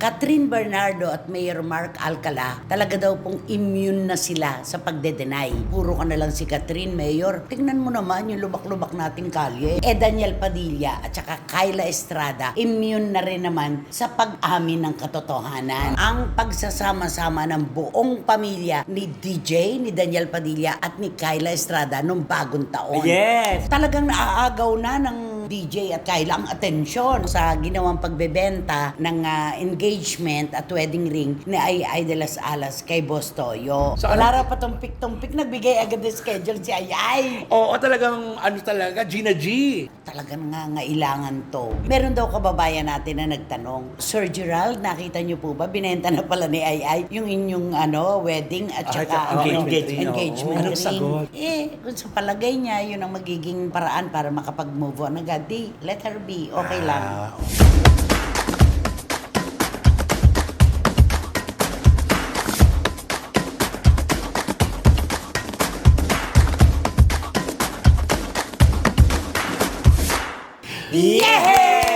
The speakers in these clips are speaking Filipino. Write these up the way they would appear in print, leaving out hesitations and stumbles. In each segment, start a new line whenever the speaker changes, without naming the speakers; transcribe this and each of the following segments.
Catherine Bernardo at Mayor Mark Alcala, talaga daw pong immune na sila sa pagde-deny. Puro ka na lang si Catherine, Mayor. Tingnan mo naman yung lubak-lubak nating kalye. Daniel Padilla at saka Kyla Estrada, immune na rin naman sa pag-amin ng katotohanan. Ang pagsasama-sama ng buong pamilya ni DJ, ni Daniel Padilla at ni Kyla Estrada nung bagong taon.
Yes!
Talagang naaagaw na ng DJ at Kyla ang atensyon sa ginawang pagbebenta ng engagement at wedding ring ni Ay de las Alas kay Boss Toyo. So, wala pa tumpik-tumpik, nagbigay agad ng schedule si Ay.
Oo, talagang talaga, Gina G.
Talagang ngailangan to. Meron daw kababayan natin na nagtanong, Sir Gerald, nakita niyo po ba, binenta na pala ni Ay yung inyong wedding at saka engagement
Anong
ring.
sagot?
Kung sa palagay niya, yun ang magiging paraan para makapag-move on agad. Di, let her be. Okay lang. Yay!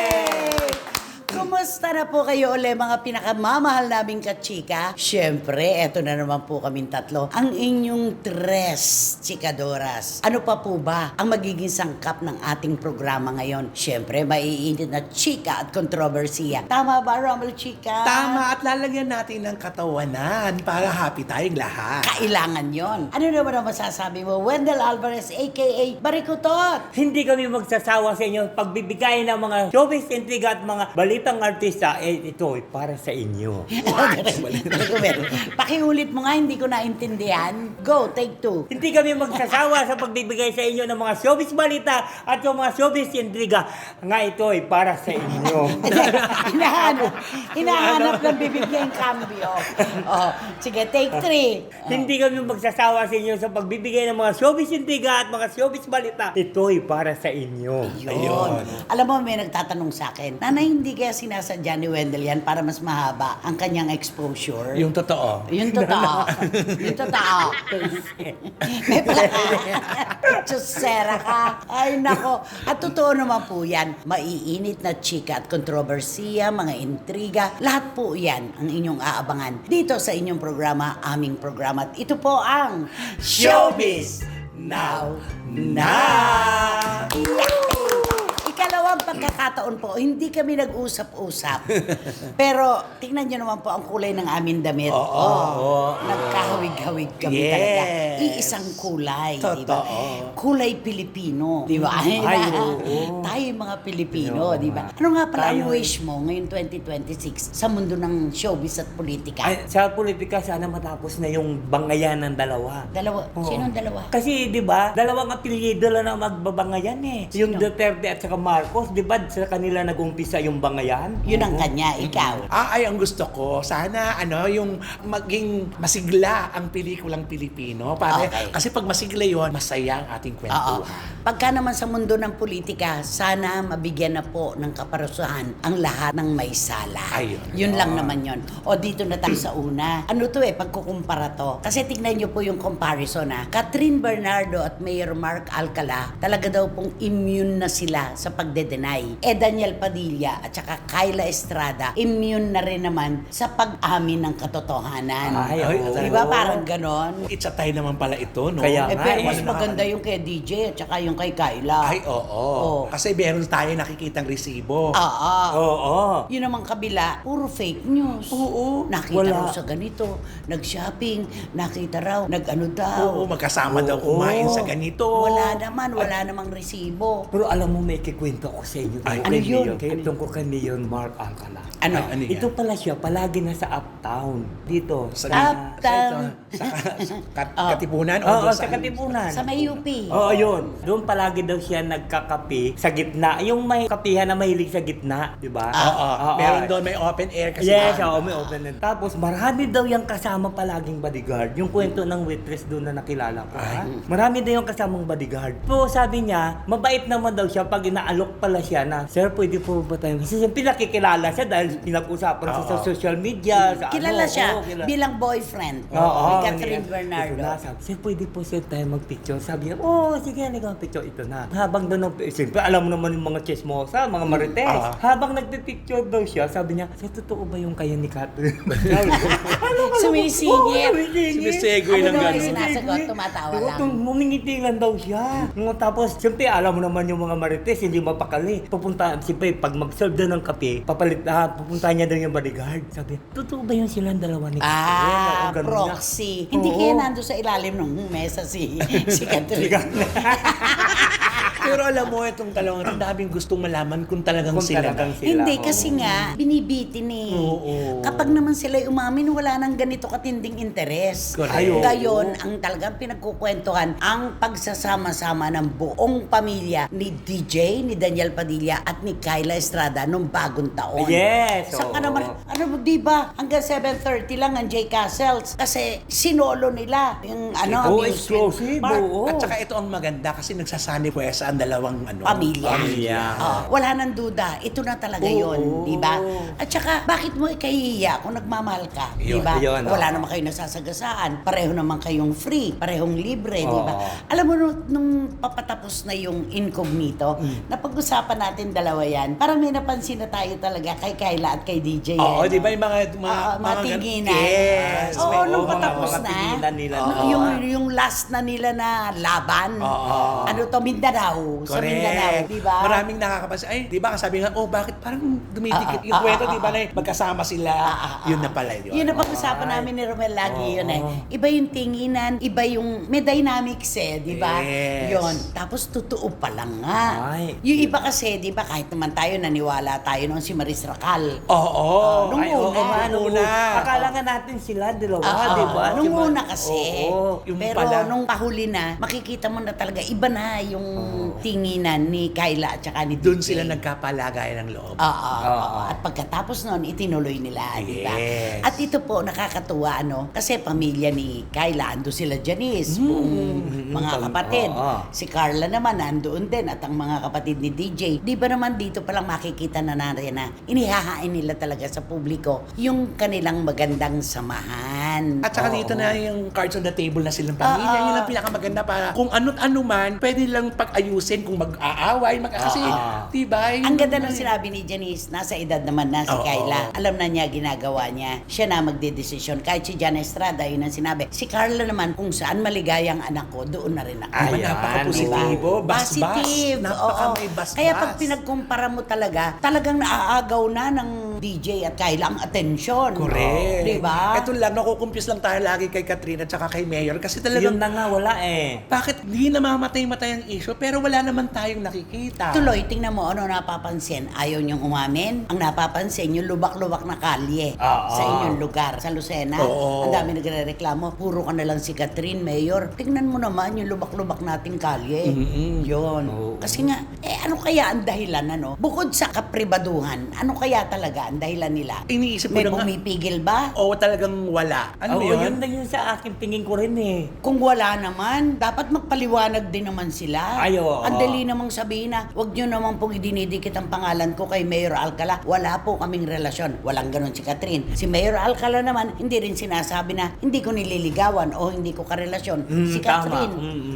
Kumusta na po kayo uli mga pinakamamahal naming kachika? Siyempre, eto na naman po kaming tatlo. Ang inyong tres chikadoras. Ano pa po ba ang magiging sangkap ng ating programa ngayon? Siyempre, maiinit na chika at kontrobersiya. Tama ba, Romel Chika?
Tama, at lalagyan natin ng katawanan para happy tayong lahat.
Kailangan yon. Ano naman ang masasabi mo, Wendell Alvarez, a.k.a. Barikutot?
Hindi kami magsasawa sa inyo pagbibigay ng mga showbiz, intriga at mga balitang artista. Ito ay para sa inyo.
Pakiulit mo nga, hindi ko naintindihan. Go, take two.
Hindi kami magsasawa sa pagbibigay sa inyo ng mga showbiz balita at yung mga showbiz intriga. Nga ito ay para sa inyo.
Hinahanap ng bibigyan cambio. Oh, sige, take three.
Hindi kami magsasawa sa inyo sa pagbibigay ng mga showbiz intriga at mga showbiz balita. Ito ay para sa inyo.
Ayun. Alam mo, may nagtatanong sa akin, Nanay, hindi kaya sinasadya ni Wendell yan para mas mahaba ang kanyang exposure?
Yung totoo.
Yung totoo. Yung totoo. May pala ka. Chusera ka. Ay, nako. At totoo naman po yan. Maiinit na chika at kontrobersiya, mga intriga. Lahat po yan ang inyong aabangan dito sa inyong programa, aming programa. At ito po ang
Showbiz Now Na!
Ikalawang pagkakataon po, hindi kami nag-usap-usap. Pero tingnan nyo naman po ang kulay ng aming damit. Nagkahawig-hawig kami talaga. Iisang kulay.
Totoo.
Diba? Kulay Pilipino. Di ba? Tayo mga Pilipino. Di ba? Ano nga pala ang wish mo ngayon 2026 sa mundo ng showbiz at politika?
Ay, sa politika, sana matapos na yung bangayan ng dalawa.
Dalawa. Sinong dalawa?
Kasi, di ba, dalawang apelyido lang na magbabangayan eh. Yung Duterte at saka Marcos, di ba, sa kanila nag-umpisa yung bangayan?
Yun ang kanya, ikaw.
Ay, ang gusto ko, sana yung maging masigla ang pelikulang Pilipino. Kasi pag masigla yon, masaya ang ating
Oo.
kwentuhan.
Pagka naman sa mundo ng politika, sana mabigyan na po ng kaparusahan ang lahat ng may sala.
Ayun.
Yun lang naman yun. O dito na tayo sa una. Ano to pagkukumpara to. Kasi tignan nyo po yung comparison Catherine Bernardo at Mayor Mark Alcala, talaga daw pong immune na sila sa pagde-deny. Daniel Padilla at saka Kyla Estrada, immune na rin naman sa pag-amin ng katotohanan. Di ba parang ganon?
It's a time naman pala ito, no?
Kaya
Pero mas maganda yung kay DJ at saka yung kay Kyla.
Ay, oo. Kasi meron tayo nakikitang resibo.
Oo.
Yun namang kabila, puro fake news.
Oo.
Nakita
Wala.
raw sa ganito, nag-shopping, nakita raw, nag-ano daw.
Oo, magkasama daw kumain sa ganito.
Wala namang resibo.
Pero alam mo, may kikwento ko sa inyo.
Ay,
ano yun?
Tungkol kay Mayor Mark Alcala.
Ano?
Ano yan?
Ito pala siya, palagi nasa uptown. Dito.
Uptown.
Katipunan?
Oo,
doon
sa Katipunan.
Sa may UP.
Oo, yun. Doon palagi daw siya nagkakape sa gitna. Yung may kapihan na mahilig sa gitna, di ba?
Oo. Meron doon, may open air kasi.
Yes, may open air. Tapos marami daw yung kasama palaging bodyguard. Yung kwento ng waitress doon na nakilala ko. Marami daw yung kasamang bodyguard. So sabi niya, mabait naman daw siya pag inaalok pala siya na, Sir, pwede po ba tayo? Kasi siyempre nakikilala siya dahil pinag-usapan siya sa social media. Sa
Kilala
ano,
siya
kilala.
bilang boyfriend
Oo,
ni Catherine Bernardo.
Ito na, sabi, Sir, pwede po sir tayo mag-picture. Sabi niya, sige, halika mag-picture. Ito na. Habang doon, siyempre, alam mo naman yung mga chismosa, mga marites. Habang nagpipicture daw siya, sabi niya, Sir, totoo ba yung kaya ni Catherine?
Sumisingit.
Sinisegue
Ano
ng
daw ay
gano'n.
sinasagot? Tumatawa lang.
Mumingiti lang daw siya. Tapos, siyempre, alam mo naman yung mga marites, hindi mapakali. Pupunta, siyempre, pag mag-serve daw ng kape, pupunta niya daw yung bodyguard. Sabi, totoo ba yung silang dalawa ni Catherine? Oo, ganun niya.
Proxy. Hindi
Oo.
kaya nando sa ilalim ng mesa si Catherine.
Pero alam mo, itong dalawang ang daming gustong malaman kung talagang
Kung
sila.
talagang sila.
Hindi,
Oo.
kasi nga, binibitin eh.
Oo.
Kapag naman sila umamin, wala nang ganito katinding interes.
Correct.
Ay, oo.
Ngayon, ang talagang pinagkukwentuhan, ang pagsasama-sama ng buong pamilya ni DJ, ni Daniel Padilla, at ni Kyla Estrada nung bagong taon.
Yes,
Saan ka
oo.
naman, di ba, hanggang 7:30 lang ang J. Castles. Kasi sinolo nila yung
Oo,
amusement
exclusive,
park.
oo.
At saka ito ang maganda kasi nagsasani pwesa ang dalawang
Pamilya.
Pamilya.
Wala nang duda. Ito na talaga yon, di ba? At saka, bakit mo ikahihiya kung nagmamahal ka? Di ba?
Yun,
Wala
oo.
naman kayo nasasagasaan. Pareho naman kayong free. Parehong libre, di ba?
Oo.
Alam mo, nung papatapos na yung incognito, napag-usapan natin dalawa yan, parang may napansin na tayo talaga kay Kyla at kay DJ.
Oo,
ano?
di ba yung mga
mga tinginan.
Yes.
Oo,
may-
nung
mga-
patapos
mga
na.
tinginan nila.
Oo. Yung last na nila na laban.
Oo.
Ano to, Mindanao. Sa Mindanao, di ba?
Maraming nakakapansin. Ay, di ba kasabi nga, bakit parang dumidikit yung kwento, di ba na magkasama sila. Yun na pala yun.
Yun ang pag-usapan namin ni Romel lagi yun eh. Iba yung tinginan, iba yung may dynamics eh, di ba?
Yes.
Yun. Tapos totoo pa lang nga.
Ay.
Yung iba kasi, di ba, kahit naman tayo naniwala tayo noon si Maris Racal.
Oo.
Nung
Ay, oo,
una.
nung una.
Akala nga natin sila, dalawa,
Oo.
di ba?
Nung
Diba?
una kasi.
Oo.
Yung
Pero
pala.
nung pahuli na, makikita mo na talaga, iba na yung tinginan ni Kyla at saka ni DJ.
Doon sila nagkapalagayan ng loob.
Oo. At pagkatapos noon, itinuloy nila, di ba?
Yes.
At ito po, nakakatuwa, kasi pamilya ni Kyla, ando sila Janice, buong mga kapatid.
Oo.
Si Carla naman, nandoon din, at ang mga kapatid ni DJ. Di ba naman dito palang makikita na natin na inihahain nila talaga sa publiko yung kanilang magandang samahan.
At saka dito na yung cards on the table na silang pamilya. Yun ang pinakamaganda para kung ano't ano man, pwede lang pag-ayusin kung mag-aaway. Kasi, di ba?
Ang ganda ng sinabi ni Janice, nasa edad naman na si
Oo.
Kyla. Alam na niya, ginagawa niya. Siya na magdedesisyon. Kahit si Jan Estrada, yun ang sinabi. Si Carla naman, kung saan maligayang anak ko, doon na rin ako.
Ay,
Ayan,
napaka-positibo. Bas-bas.
Positive.
Napaka
oo.
may bas-bas.
Kaya pag pinagkumpara mo talaga, talagang naaagaw na ng DJ at Kyla ang atensyon.
Correct.
Di ba?
Ito lang, nakukumpuse lang tayo lagi kay Katrina at saka kay Mayor. Kasi talagang,
Yun na nga, wala eh.
bakit hindi namamatay-matay ang issue pero wala naman tayong nakikita?
Tuloy, tingnan mo ano napapansin. Ayaw niyong umamin. Ang napapansin, yung lubak-lubak na kalye sa inyong lugar. Sa Lucena,
Oo.
ang dami nagre-reklamo. Puro ka na lang si Catherine, Mayor. Tingnan mo naman yung lubak-lubak nating kalye. Yun.
Oo.
Kasi nga, ano kaya ang dahilan, Bukod sa kapribaduhan, ano kaya talaga ang dahilan nila?
Iniisip ko
May
na nga,
pumipigil ba?
o talagang wala. Ano
Oo,
yun?
yun na yun sa akin, tingin ko rin eh.
Kung wala naman, dapat magpaliwanag din naman sila.
Ay, oo.
Ang dali namang sabihin na, wag nyo naman pong idinidikit ang pangalan ko kay Mayor Alcala. Wala po kaming relasyon. Walang ganun si Catherine. Si Mayor Alcala naman, hindi rin sinasabi na hindi ko nililigawan o hindi ko karelasyon. Si Catherine.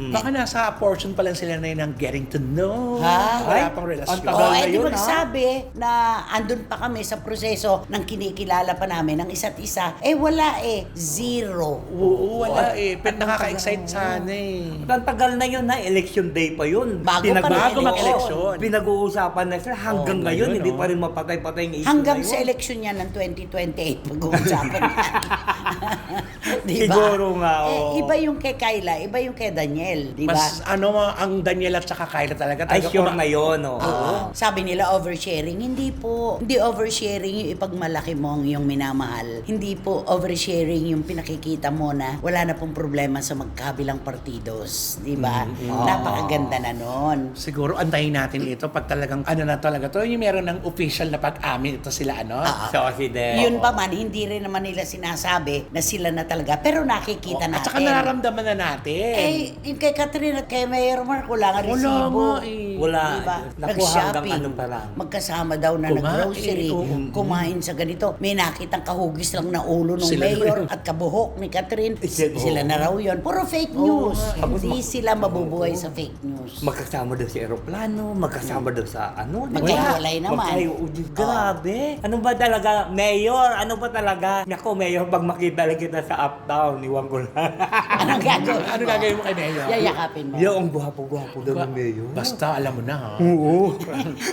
Baka nasa portion pa lang sila na yun ng getting to know.
Ha?
Wala
Ay,
pang relasyon.
ang tagal
Oo,
na
di
yun,
magsabi na andun pa kami sa proseso ng kinikilala pa namin ng isa't isa. Wala zero.
Oo, wala eh. Pero nakaka-excite sana eh.
Ang tagal na yun na, election day pa yun.
Bago pa rin
Bago
election.
mag-election.
Pinag-uusapan na sila hanggang
Oo,
ngayon,
ngayon,
hindi
oh.
pa rin mapatay-patay ang issue
Hanggang
na yun.
sa election niya ng 2028, pag-uusapan yan. Diba?
Siguro nga, oo.
Iba yung kay Kyla, iba yung kay Daniel, di ba?
Mas ang Daniel at saka Kyla talaga.
Ay,
talaga
sure na yun, oo.
Sabi nila oversharing. Hindi po. Hindi oversharing oversharing yung ipagmalaki mo ang iyong minamahal. Hindi po oversharing yung pinakikita mo na wala na pong problema sa magkabilang partidos. Di ba? Napakaganda na nun.
Siguro antayin natin ito pag talagang ano na talaga to, yung meron ng official na pag-amin ito sila ano.
So, si De.
Yun pa man, hindi rin naman nila sinasabi na sila na talaga. Pero nakikita natin.
At saka nararamdaman na natin.
Yung kay Catherine at kay Mayor Mark, wala nga resibo.
Wala.
Diba?
Nakuha hanggang
Nag-shopping.
ano pa lang.
Magkasama daw na
Kumain,
nag-grocery.
oo.
Kumain sa ganito. May nakitang kahugis lang na ulo ng
Sila
Mayor at kabuhok ni Catherine.
Sila-
Sila na raw yun. Puro fake news.
Tapos
Hindi sila mabubuhay sa fake news.
Magkasama daw sa eroplano, magkasama daw sa ano. di ba?
Magkahiwalay naman.
Grabe. Ano ba talaga, Mayor? Ano ba talaga? Naku, Mayor, pag makita lang kita sa uptown, iwan ko lang.
Anong gagawin mo?
Ano gagawin mo kay Mayor?
Yayakapin mo.
Yo, ang gwapo-gwapo daw ng Mayor.
Basta alam mo na ha.
Oo.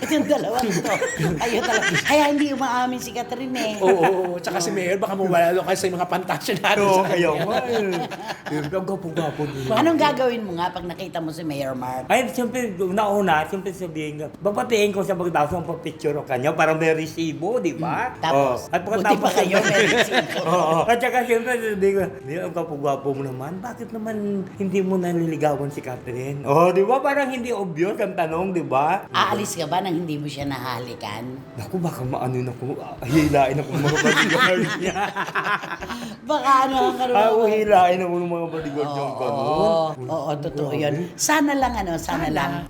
Itong dalawang to. Kayo talaga. Kaya hindi umaamin si Catherine eh.
Oo, tsaka si Mayor baka mawala doon kasi sa mga pantasya natin
Oo,
sa
kaya
kanya.
nga eh. Ang gwapo-gwapo din.
Anong gagawin mo nga pag nakita mo si Mayor Mark?
Ay, siyempre, nauna, siyempre sabihin nga, babatiin ko sa pagdaso ang papicture ko kanya para may resibo, di ba?
Tapos,
At
buti pa kayo may resibo.
Oo. At saka siyempre, sabihin ko, di, ang gwapo-gwapo mo naman, bakit naman hindi mo naliligawan si Catherine? Oh, di ba? Parang hindi obvious ang tanong, di ba?
Aalis ka ba nang hindi mo siya nahalikan?
Naku, baka maano ako, hilain ako ng mga bodyguard niya.
Baka ano ang
Hilain ako ng mga bodyguard niya.
Oo, totoo yun. Sana lang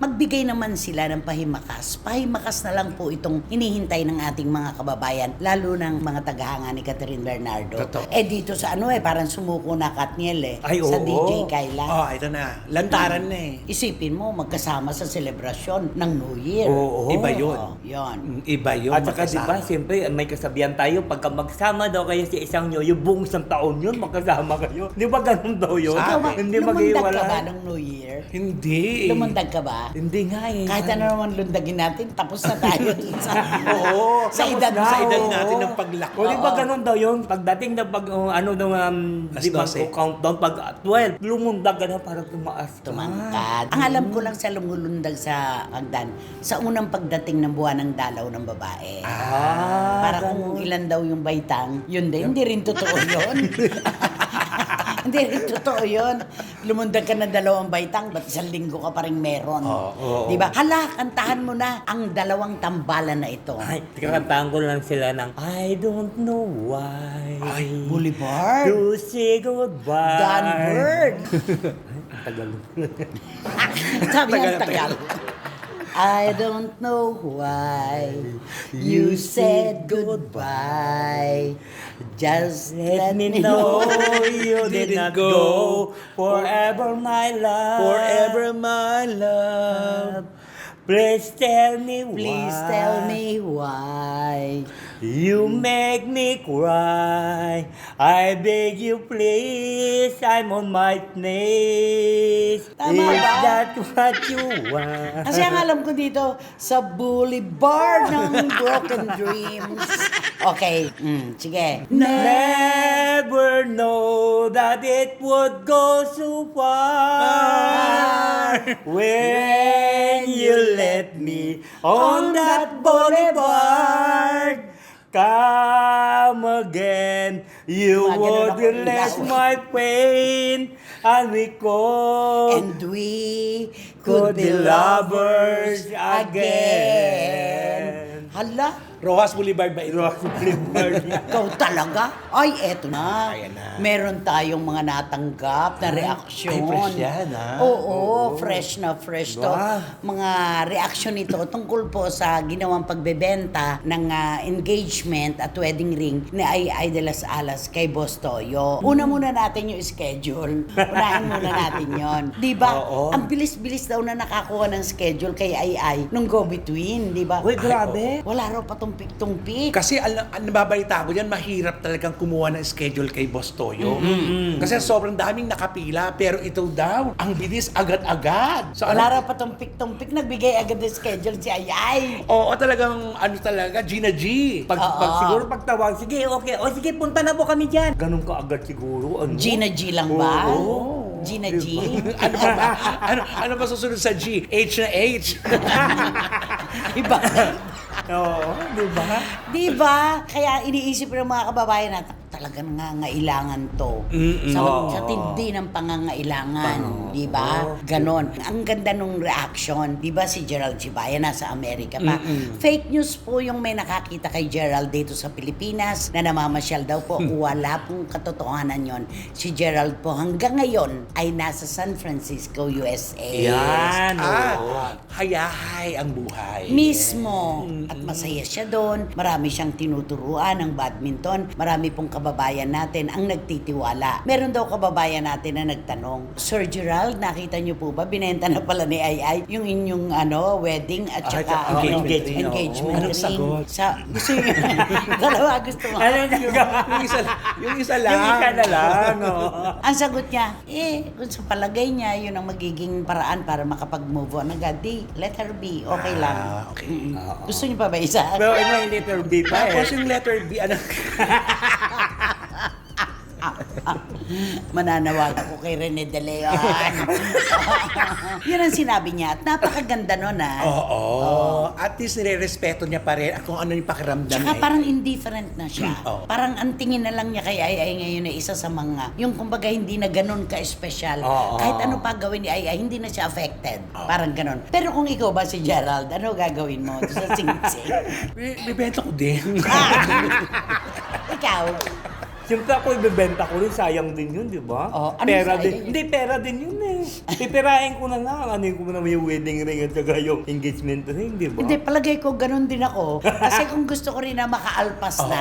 magbigay naman sila ng pahimakas. Pahimakas na lang po itong hinihintay ng ating mga kababayan, lalo ng mga tagahanga ni Catherine Bernardo.
Totoo.
Dito sa parang sumuko na Katniel
Ay,
sa
oo.
DJ Kyla.
Oh, ito na. Lantaran na eh.
Isipin mo, magkasama sa selebrasyon ng New Year.
Oo.
Iba yun.
Yun.
Iba yun.
At saka di ba,
magkasama.
siyempre may kasabihan tayo, pagka magsama daw kayo sa isang nyo, yung buong isang taon yun, magkasama kayo. Di ba ganun daw yun?
Ikaw ba,
Hindi
lumundag ka ba
maghiwalay.
ng New Year?
Hindi.
Lumundag ka ba?
Hindi nga eh.
Kahit ano naman lundagin natin, tapos na tayo dun sa,
Oo.
sa
Tapos
edad
na,
Sa edad
oo.
natin ng paglaki.
O di ba ganun daw yun? Pagdating na pag, ano daw,
Alas
di ba,
12.
countdown, pag 12, lumundag ka na para tumaas ka.
tumangkad. Ang alam ko lang sa lumulundag sa hagdan, sa unang pagdating ng buwan ng dalaw ng babae. Para kung ilan daw yung baitang, yun din. Hindi rin totoo yun. Hindi rin totoo yun. Lumundag ka ng 2 baitang, ba't 1 linggo ka pa rin meron?
Oo.
Di ba? Hala, kantahan mo na ang 2 tambalan na ito.
Ay, kakantahan ko lang sila ng I don't know why.
Ay,
Boulevard.
To say goodbye.
Dan Bird.
Ang tagal.
Sabi ang tagal. I don't know why you said goodbye. Just
Let me know you did not go forever, my love.
Forever my love.
Please tell me why.
Please tell me why.
You make me cry. I beg you, please. I'm on my knees.
Tama
Is
ba?
that what you want?
Kasi ang alam ko dito, sa boulevard ng broken dreams. Okay, sige.
Never know that it would go so far when you let me on that boulevard. Come again, you
Mga ganun
would
ako
relax
ilaw.
my pain, and we could
And we could be lovers again. Hala,
Rojas Boulevard ba ito?
ikaw talaga? Ay, eto na.
Ayan na.
Meron tayong mga natanggap na reaksyon.
ay, fresh yan, ha?
Oo, fresh na fresh to.
Wow.
Mga reaksyon nito tungkol po sa ginawang pagbebenta ng engagement at wedding ring ni Ay de las Alas kay Boss Toyo. Una muna natin yung schedule. Unahin muna natin yon. Di ba?
Oo.
Ang bilis-bilis daw na nakakuha ng schedule kay Ay nung go-between, di ba?
Uy, grabe.
Wala raw patumpik-tumpik.
Kasi nababalita ko yan, mahirap talagang kumuha ng schedule kay Boss Toyo. Kasi sobrang daming nakapila, pero ito daw, ang bilis agad-agad. So,
Wala raw patumpik-tumpik, nagbigay agad ng schedule si Ay.
Oo, talagang, talaga, Gina G.
Siguro pagtawag, sige, okay. O sige, punta na po kami dyan. Ganun ka agad siguro. Ano?
Gina G lang ba?
Oo.
Gina G?
Ano ba susunod sa G? H na H.
Iba.
Oo, di ba?
Di ba? Kaya iniisip ng mga kababayan natin, talagang nangangailangan to. Sa tindi ng pangangailangan. Di ba? Ganon. Ang ganda nung reaction. Di ba si Gerald Chibaya nasa Amerika pa? Fake news po yung may nakakita kay Gerald dito sa Pilipinas na namamasyal daw po. Wala pong katotohanan yon. Si Gerald po hanggang ngayon ay nasa San Francisco, USA.
Yan,
Hayahay ang buhay.
Mismo. At masaya siya doon. Marami siyang tinuturuan ng badminton. Marami pong kababayan natin ang nagtitiwala. Meron daw kababayan natin na nagtanong, Sir Gerald, nakita niyo po ba, binenta na pala ni Ai yung inyong wedding at saka engagement
Anong
ring.
sagot?
Gusto niyo? Dalawa gusto mo.
Ano nagawa?
Yung isa lang.
Yung isa na lang, no?
Ang sagot niya, kung sa palagay niya, yun ang magiging paraan para makapag-move on agad. Di, let her be. Okay lang.
Okay.
Gusto niyo pa ba isa?
Pero may letter B pa
Tapos yung letter B, ano?
Mananawag ako kay Rene De Leon. Yun ang sinabi niya. At napakaganda nun,
Oo. At least nire-respeto niya pa rin kung ano yung pakiramdam
Tsaka
niya.
parang indifferent na siya.
Oo.
Parang ang tingin na lang niya kay Ai ngayon ay isa sa mga, yung kumbaga hindi na ganun ka-espesyal.
Oo.
Kahit ano pa gawin ni Ai, hindi na siya affected. Parang ganun. Pero kung ikaw ba si Gerald, ano gagawin mo sa sing-sing?
Bibenta ko din.
Ikaw?
Siyempre ako ibebenta ko rin, sayang din yun, di ba?
Oh, ano
pera
sayang
din.
yun?
Hindi, pera din yun eh. Pipirahin ko na lang. Ano ko na yung wedding ring at saka yung engagement ring, di ba?
Hindi, palagay ko ganun din ako. Kasi kung gusto ko rin na makaalpas na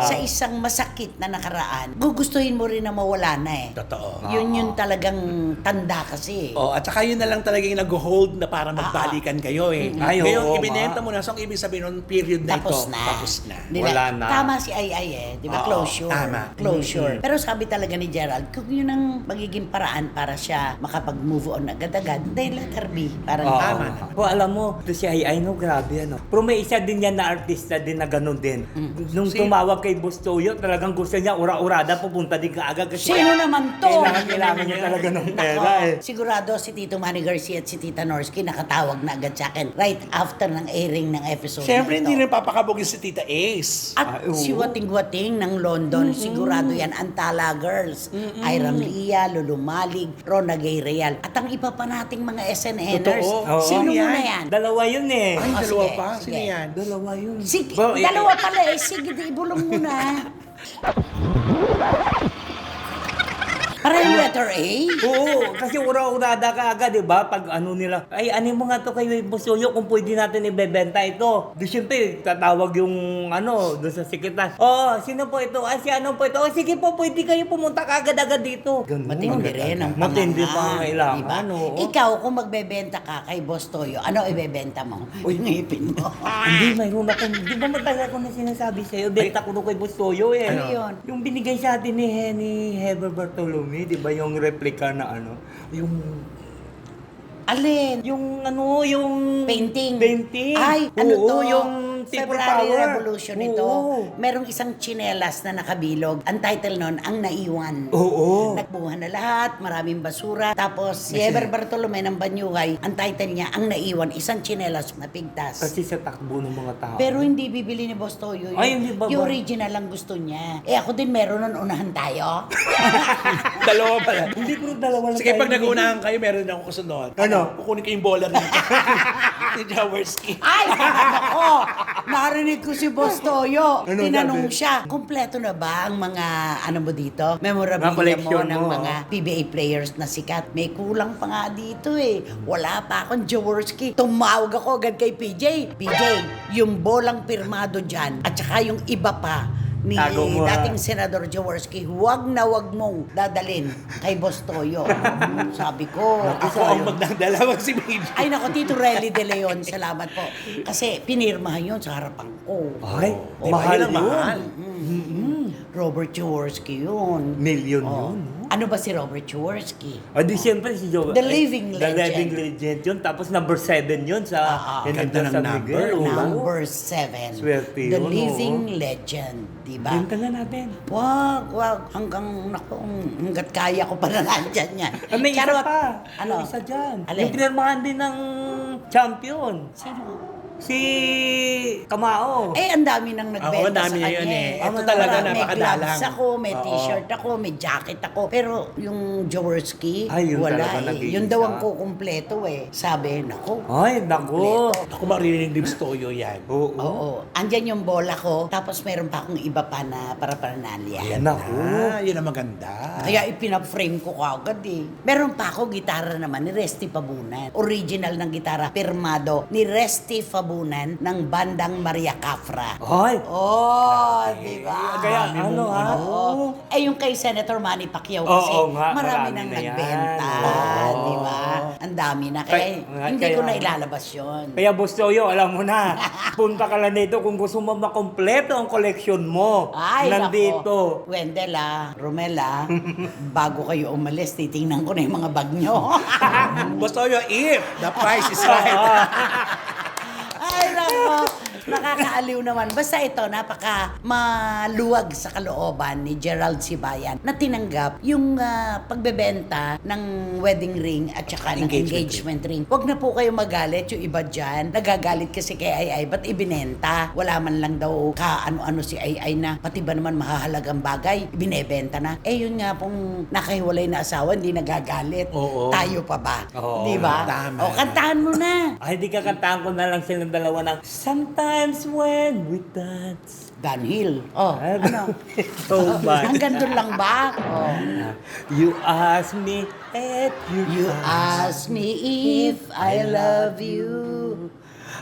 sa isang masakit na nakaraan, gugustuhin mo rin na mawala na eh.
Totoo.
Yun talagang tanda kasi.
Oh, at saka yun na lang talaga yung nag-hold na para magbalikan kayo eh.
Ay,
Ngayong
oo,
ibinenta mo na, so ang ibig sabihin nun, period na
Tapos
ito.
na.
Tapos na.
Di ba?
Wala na.
Tama si Ai di ba?
Oo,
Closure.
tama.
Closure. Pero sabi talaga ni Gerald, kung yun ang magiging paraan para siya makapag-move on agad-agad, dahil let her be. Parang
Oo.
tama na.
Kung alam mo, ito si Ai, no, grabe ano. Pero may isa din yan na artista din na gano'n din. Nung tumawag kay Boss Toyo, talagang gusto niya ura-urada, pupunta din kaagad kasi
Sino naman to?
kailangan niya talaga ng pera eh.
Sigurado si Tito Manny Garcia at si Tita Norsky nakatawag na agad sa akin right after ng airing ng episode
Siyempre,
na ito.
hindi rin papakabugin si Tita Ace.
At
oo.
si Wating-Wating ng London, sigurado yan, Antala Girls, Iram Lia, Lulu Malig, Rona Gay Real, at ang iba pa nating mga SNNers.
Totoo.
Sino
Oo.
muna yan?
Dalawa yun eh.
Ay,
Oh,
dalawa
sige,
pa?
sige.
Sino yan?
Dalawa yun.
Sige,
Bro,
dalawa pala eh. Sige, di ibulong muna. Para yung letter A?
Oo, kasi ura-urada ka agad, di ba? Pag ano nila, ay, ano mo nga to kay Boss Toyo kung pwede natin ibebenta ito. Di siyempre, tatawag yung doon sa sekretar. Oh, sino po ito? Ay, si ano po ito? Oh, sige po, pwede kayo pumunta ka agad-agad dito. Ganun.
Matindi rin ang
Matindi
panganga,
pa ang kailangan.
diba?
Oo.
Ikaw, kung magbebenta ka kay Boss Toyo, ano ibebenta mo? Uy, ngipin mo.
Hindi, mayroon ako. Di ba matagal ko na sinasabi sa'yo? Benta ko na kay Boss Toyo eh.
Ano yun?
Yung binigay sa atin ni Henny Heber Bartolome, di ba yung replica na yung
Alin?
yung yung
Painting.
Painting.
Ay, ano
Oo,
to?
yung People
February
Power.
Revolution ito.
Oo.
Merong isang tsinelas na nakabilog. Ang title nun, Ang Naiwan.
Oo.
Nagbuhan na lahat, maraming basura. Tapos si Ever Bartolome ng Banyuhay, ang title niya, Ang Naiwan, isang tsinelas na pigtas.
Kasi sa takbo ng mga tao.
Pero hindi bibili ni Boss Toyo.
Ay, hindi ba?
Yung original lang gusto niya. Eh ako din meron nun, unahan tayo.
Dalawa pala.
Hindi ko dalawa lang
Sige,
tayo
pag nag-uunahan kayo, meron din ako kasunod.
Ano?
Kukunin ko yung bola rin. Ni Jaworski.
Ay, ako! Narinig ko si Boss Toyo.
Ano
Tinanong
sabi?
siya, kumpleto na ba ang mga, ano mo dito?
Mga
Memorabilia mo
collection
ng
mo,
mga PBA players na sikat. May kulang pa nga dito eh. Wala pa akong Jaworski. Tumawag ako agad kay PJ. PJ, yung bolang pirmado dyan, at saka yung iba pa, ni
Tago mo,
dating Senador Jaworski, huwag na huwag mong dadalin kay Boss Toyo. Sabi ko,
Ako ang magdadala, wag si Baby.
ay nako, Tito Relly De Leon, salamat po. Kasi pinirmahan yun sa harapan ko.
Ay,
Di ba?
mahal
Yun ang
yun.
mahal.
Robert Jaworski yun.
Million
Oh.
yun, no?
Ano ba si Robert Jaworski?
O di siyempre si Joe.
The Living
The
Legend.
Living Legend yun. Tapos number 7 yun sa
Ganda ng
San
number,
Miguel. Oo.
Number 7.
Swerte
The
yun,
Living
oo.
Legend. Diba?
Benta na natin.
Wag. Hanggang, naku, hanggat kaya ko pa na nandyan yan.
Ah, may isa
Charot.
pa.
Ano?
Yung isa dyan.
Alin?
Yung pinirmahan din ng champion.
Sino?
Si Kamao.
Eh, ang dami nang nagbenta
Oo, ang dami
sa
na
kanya.
yun eh. Ito
May
talaga,
May
napakadalang.
gloves ako, may
Oo.
t-shirt ako, may jacket ako. Pero yung Jaworski,
Ay, yun
wala
talaga
eh.
nag-iisa.
Yun daw ang kukumpleto eh. Sabi, nako.
Ay, naku.
Ako marinig ni Toyo yan.
Oo.
Oo. Andyan yung bola ko, tapos meron pa akong iba pa na paraparnalya.
Yan
Naku.
Yun ang maganda.
Kaya ipinap-frame ko kagad eh. Meron pa ako gitara naman ni Resty Fabunan. Original ng gitara, pirmado ni Resty Fabunan ng bandang Maria Cafra.
Ay.
Oh, di ba?
Kaya ano ha?
Oo. Eh yung kay Senator Manny Pacquiao
Oo
kasi
nga,
marami
marami
nang
na yan.
nagbenta,
Oo.
di ba? Ang dami na. Kaya hindi ko
kaya-
na ilalabas yun.
Kaya Boss Toyo, alam mo na, punta ka lang dito kung gusto mo makompleto ang koleksyon mo.
Ay,
nandito.
nako. Wendell Romel bago kayo umalis, titingnan ko na yung mga bag nyo.
Boss Toyo, if the price is right.
Ay, nako. Nakakaaliw naman. Basta ito, napaka maluwag sa kalooban ni Gerald Sibayan na tinanggap yung pagbebenta ng wedding ring at saka ng engagement ring. Huwag na po kayo magalit yung iba dyan. Nagagalit kasi kay Ay, ba't ibinenta? Wala man lang daw ano-ano si Ay na pati ba naman mahahalagang bagay, ibinebenta na. Eh yun nga pong nakahiwalay na asawa, hindi nagagalit.
Oo.
Tayo pa ba?
Oo,
Di ba?
tama.
O, kantahan mo na.
Ay, di kakantaan ko na lang silang dalawa ng Sometimes when we dance.
Dan Hill. Oh,
Ay,
ano?
So much.
Hanggang doon lang ba? Oh.
You ask me and
You ask me if I love you.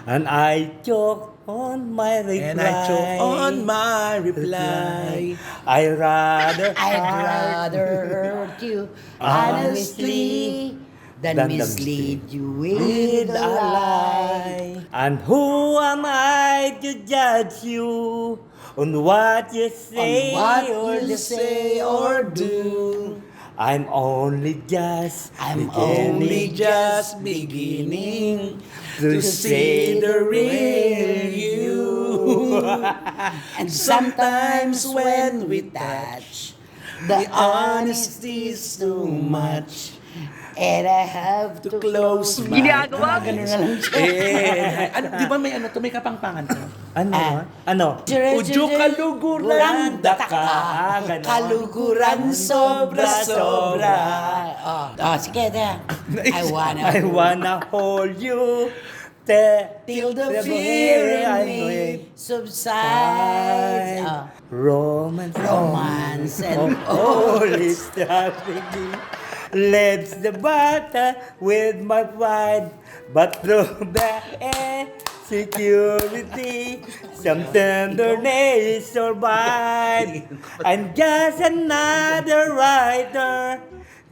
and I choke on my reply.
And I choke on my reply.
I'd rather
I'd rather hurt you honestly than mislead you with a lie.
And who am I to judge you on what you say
On what
or
you say or do.
I'm only just
I'm
Only just beginning to see the real you.
And sometimes when we touch, the honesty's too much. And I have to close my
Ginagawa mo?
Ganun na lang siya.
Di ba may ano to, may kapangpangan to?
Ano?
Ah.
Ano?
Ujo kaluguran
daka. Ganon.
Kaluguran sobra-sobra. Oh, sige na. I
I wanna hold you
till the
I
fear in
know
me
it.
subsides. Oh.
Romance
And
holy strategy leads the battle with my pride, but through the insecurity, some tenderness survive. I'm just another writer,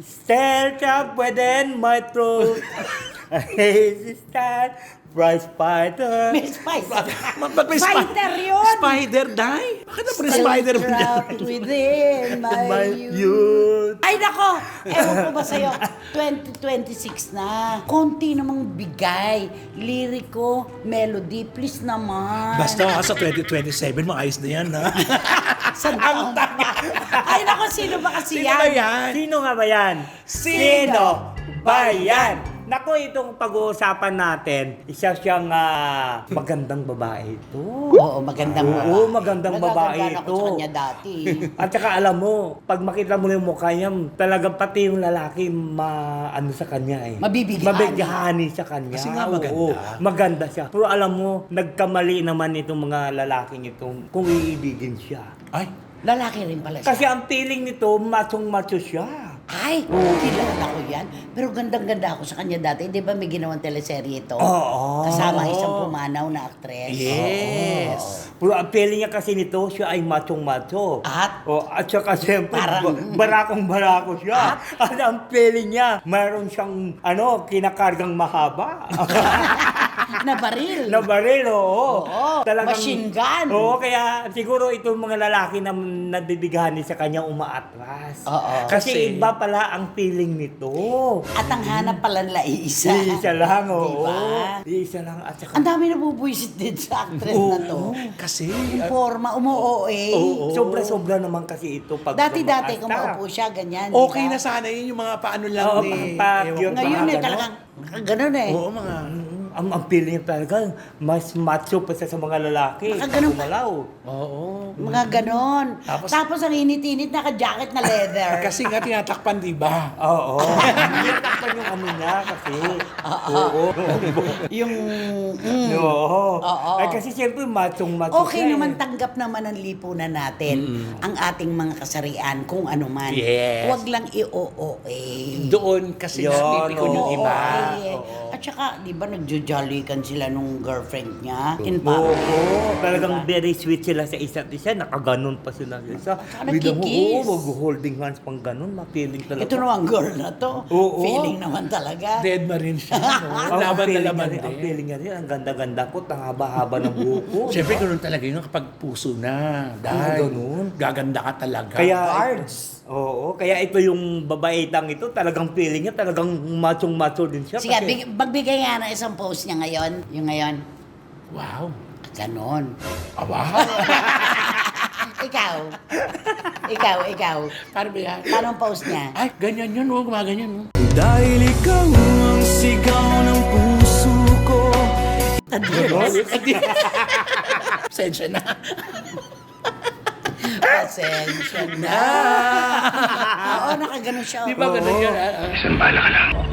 still trapped within my throat. I stand prize fighter.
May spice.
Ba't may
Fighter yun!
Spider die? Bakit na pala
Still
spider mo
trapped within my
My
youth.
youth.
Ay nako! Ewan ko ba sa'yo, 2026 na. Konti namang bigay. Liriko, melody, please naman.
Basta sa 2027, maayos na yan, ha?
Saan taon pa? Ay nako, sino ba kasi
Sino
yan?
ba yan?
Sino nga ba yan?
Sino
ba yan? Naku, itong pag-uusapan natin, isa siyang magandang babae ito.
Oo, magandang babae.
Oo, magandang babae
Nagagandaan ako
ito.
sa kanya dati.
At saka alam mo, pag makita mo yung mukha niya, talagang pati yung lalaki ano sa kanya eh.
Mabibigyan.
Mabibigyan sa kanya.
Kasi nga maganda.
Oo, maganda siya. Pero alam mo, nagkamali naman itong mga lalaking itong kung iibigin siya.
Ay,
Lalaki rin pala siya.
Kasi ang feeling nito, machong-macho siya.
Ay, kilala ko yan. Pero gandang-ganda ako sa kanya dati. Di ba may ginawang teleserye ito?
Oo.
Kasama isang pumanaw na aktres.
yes.
Pero ang feeling niya kasi nito, siya ay machong-macho.
At?
At saka siyempre,
Parang-
barakong-barako siya. At ang feeling niya, mayroon siyang, kinakargang mahaba.
Na baril.
na baril, oo.
Oo, machine gun.
Oo, kaya siguro itong mga lalaki na nabibigani sa kanya umaatras.
Oo.
Kasi iba pala ang feeling nito.
At ang hanap pala nila iisa.
Iisa lang, oo.
Diba?
Iisa lang. At saka,
Ang dami na bubuisit din sa actress na to.
Kasi,
Yung forma, umuoe.
oo, sobra-sobra naman kasi ito pag
Dati-dati, kung
tumaas
maupo siya, ganyan.
okay
diba?
na sana yun yung mga paano lang
Oo,
eh.
pa-cute.
Ewan ko.
Ngayon
Mga
eh,
ganon.
talagang ganun eh.
Oo, mga...
ang feeling niya talaga, mas macho pa siya sa mga lalaki.
Baka ganun pa.
Kumalaw.
Oo.
Mga ganon. Tapos ang init-init, naka-jacket na leather.
Kasi nga tinatakpan, di ba?
Oo. Natakpan yung ano niya kasi. Oo.
Yung...
Oo.
Oo.
Ay, kasi siyempre machong-macho
Okay
siya
naman,
eh.
tanggap naman ang lipunan natin ang ating mga kasarian kung ano man.
Yes.
Huwag lang i-oo
Doon kasi
Yun,
napipikon yung
oo.
iba.
At saka, di ba, nagjojollikan sila nung girlfriend niya in
Oo,
public.
talagang very sweet sila sa isa't isa. Nakaganon pa sila sa isa.
Saka
Biglang,
nagkikiss.
Oo, mag-holding hands pang ganon. Ma-feeling talaga.
Ito naman girl na to.
Oo.
Feeling naman talaga.
Dead ma rin siya. No?
Ang
Laban na
feeling
laban
niya rin, ang
din.
feeling niya rin, ang ganda-ganda ko, ang haba-haba ng buhok.
Siyempre, ganun talaga yun kapag puso na. Dahil
ganun.
gaganda ka talaga.
Kaya,
Cards.
oo, kaya ito yung babaitang ito, talagang feeling niya, talagang machong-macho din siya.
Sige,
kasi-
magbigay nga ng isang post niya ngayon. Yung ngayon.
Wow.
Ganon.
Ah, wow.
Ikaw.
Paano ba yan?
Paano ang post niya?
Ay, ganyan yun. Oh, gumaganyan. Oh.
Dahil ikaw ang sigaw ng puso ko.
Pasensya na.
Pasensya na. Oo, nakaganon siya.
Di ba ganun yun?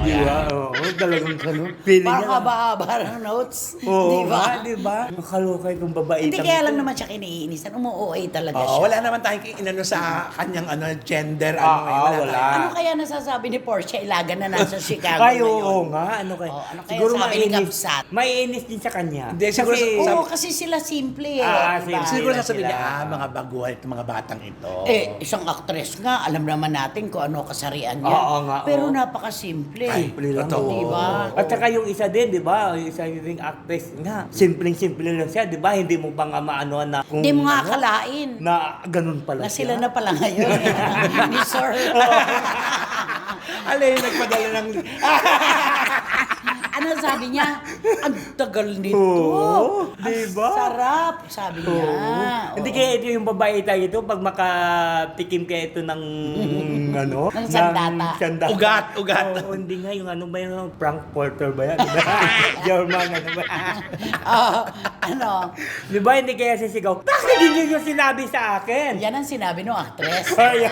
Di ba? Oo, talagang ganun. Feeling
Parang
niya.
haba-haba ng notes.
Oo,
Di ba?
di ba? Nakaloka itong babaitang
Hindi kaya lang
ito.
naman siya kiniinisan. Umuoy talaga siya.
Oo, wala naman tayong inano sa kanyang gender.
Wala.
Ano kaya nasasabi ni Portia Ilaga na nasa Chicago
Ay,
ngayon?
oo nga. Ano kaya?
Oo, ano kaya sabi ni Kapsat?
Mainis din sa kanya.
Hindi, siguro
Oo, kasi sila simple eh.
Sige.
diba?
Siguro
Sila,
sasabihin niya,
sila.
mga baguhan itong mga batang ito.
Eh, isang actress nga, alam naman natin kung ano kasarian niya.
Oo nga,
Pero
oo.
napakasimple.
Ay,
Simple lang.
totoo.
Di ba?
At saka yung isa din, di ba? Yung isa ring actress nga. Simpleng-simple lang siya, di ba? Hindi mo pa nga maano na kung...
Hindi mo nga
ano,
akalain
Na ganun pala
na sila na pala ngayon. Ni Sir.
Alay, nagpadala ng...
Ano sabi niya? Ang tagal nito.
Oo,
Ang
di ba?
sarap, sabi niya. Oo.
Hindi kaya ito yung babae tayo ito, pag makatikim kaya ito ng ano?
Ng sandata.
Ugat.
Oo, hindi nga yung ano ba yung Frankfurter ba yan? German, ano ba?
Oo, ano?
Di ba hindi kaya sisigaw? Bakit hindi nyo sinabi sa akin?
Yan ang sinabi ng actress.
Ay,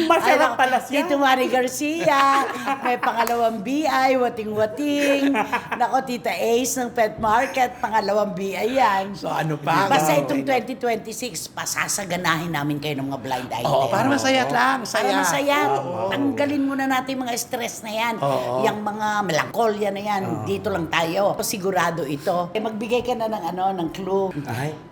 masarap
Ano,
pala siya.
Tito Mari Garcia, may pangalawang BI, wating-wating. Nako, Tita Ace ng Pet Market, pangalawang BI yan.
So ano pa?
Basta itong 2026, pasasaganahin namin kayo ng mga blind item.
Oo, para masaya lang.
Para masaya. Tanggalin muna natin mga stress na yan. Yung mga melancholia na yan. Dito lang tayo. Sigurado ito. Eh, magbigay ka na ng clue.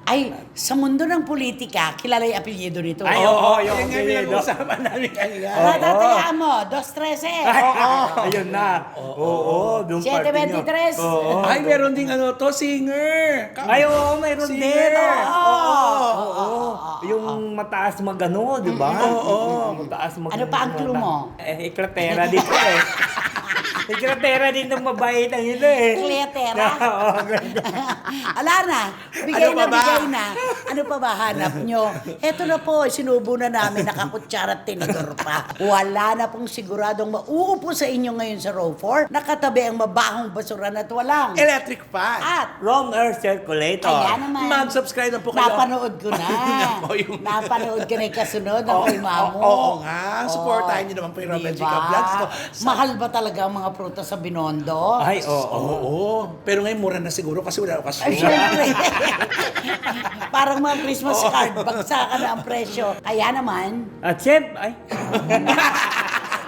Ay, sa mundo ng politika, kilala yung apelyido nito.
Ay,
Oo,
yung
yung nga
apelyido.
pinag-uusapan namin kanina.
Natatayaan mo, 2-13. Oo.
Ayun na. Oo, yung part niyo.
7:23.
Oo.
Ay, meron ding ano to, singer.
Ay, oo, mayroon
Singer.
din.
Oo.
Oo. Yung mataas magano, di ba?
Oo.
Mataas mag
Ano pa ang clue mo?
Iklatera dito eh. Iklatera din ng mabait ang ito eh.
Kliatera?
Oo.
Ala na, bigay
Ano
na,
pa ba?
bigay na. Ano pa ba hanap nyo? Eto na po, sinubo na namin, nakakutsara at tinidor pa. Wala na pong siguradong mauupo sa inyo ngayon sa row 4. Nakatabi ang mabahong basuran at walang.
Electric fan.
At,
Wrong Earth Circulator.
kaya naman.
Mag-subscribe na po kayo.
Napanood ko na.
Nako, yung-
Napanood ko na yung kasunod ng kay Mamo.
Oo nga. Supportahan niyo naman po yung Robert Chica Vlogs ko.
Mahal ba talaga ang mga prutas sa Binondo?
Ay, oo.
Oo. Pero ngayon mura na siguro kasi wala okasyon.
Ay, syempre. Parang mga Christmas card, bagsakan na ang presyo. Kaya naman,
At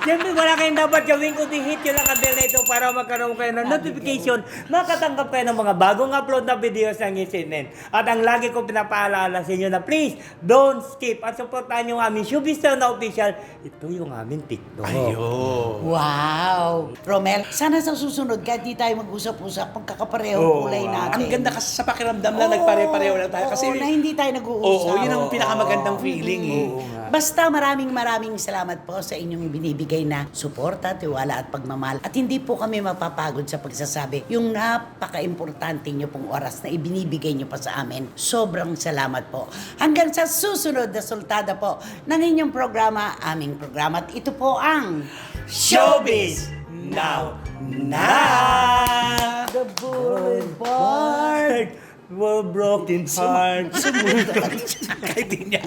Siyempre, wala kayong dapat gawin kundi hit yun lang ang bell na ito para magkaroon kayo ng notification, makatanggap kayo ng mga bagong upload na videos ng SNN. At ang lagi ko pinapaalala sa inyo na please, don't skip at supportahan yung aming Showbiz na official. Ito yung aming TikTok.
Ayun.
wow! Romel, sana sa susunod, kahit di tayo mag-usap-usap, pagkakapareho
Oo,
kulay natin.
Ang ganda kasi sa pakiramdam na nagpare-pareho lang tayo. Kasi,
Oo, na hindi tayo nag-uusap.
oo, yun ang pinakamagandang feeling eh.
Oo nga.
Basta maraming salamat po sa inyong binibigay na suporta, tiwala at pagmamahal. At hindi po kami mapapagod sa pagsasabi yung napaka-importante nyo pong oras na ibinibigay nyo pa sa amin. Sobrang salamat po. Hanggang sa susunod na sultada po ng inyong programa, aming programa. At ito po ang
Showbiz Now! Bart! Well, broken heart.
Kahit di niya.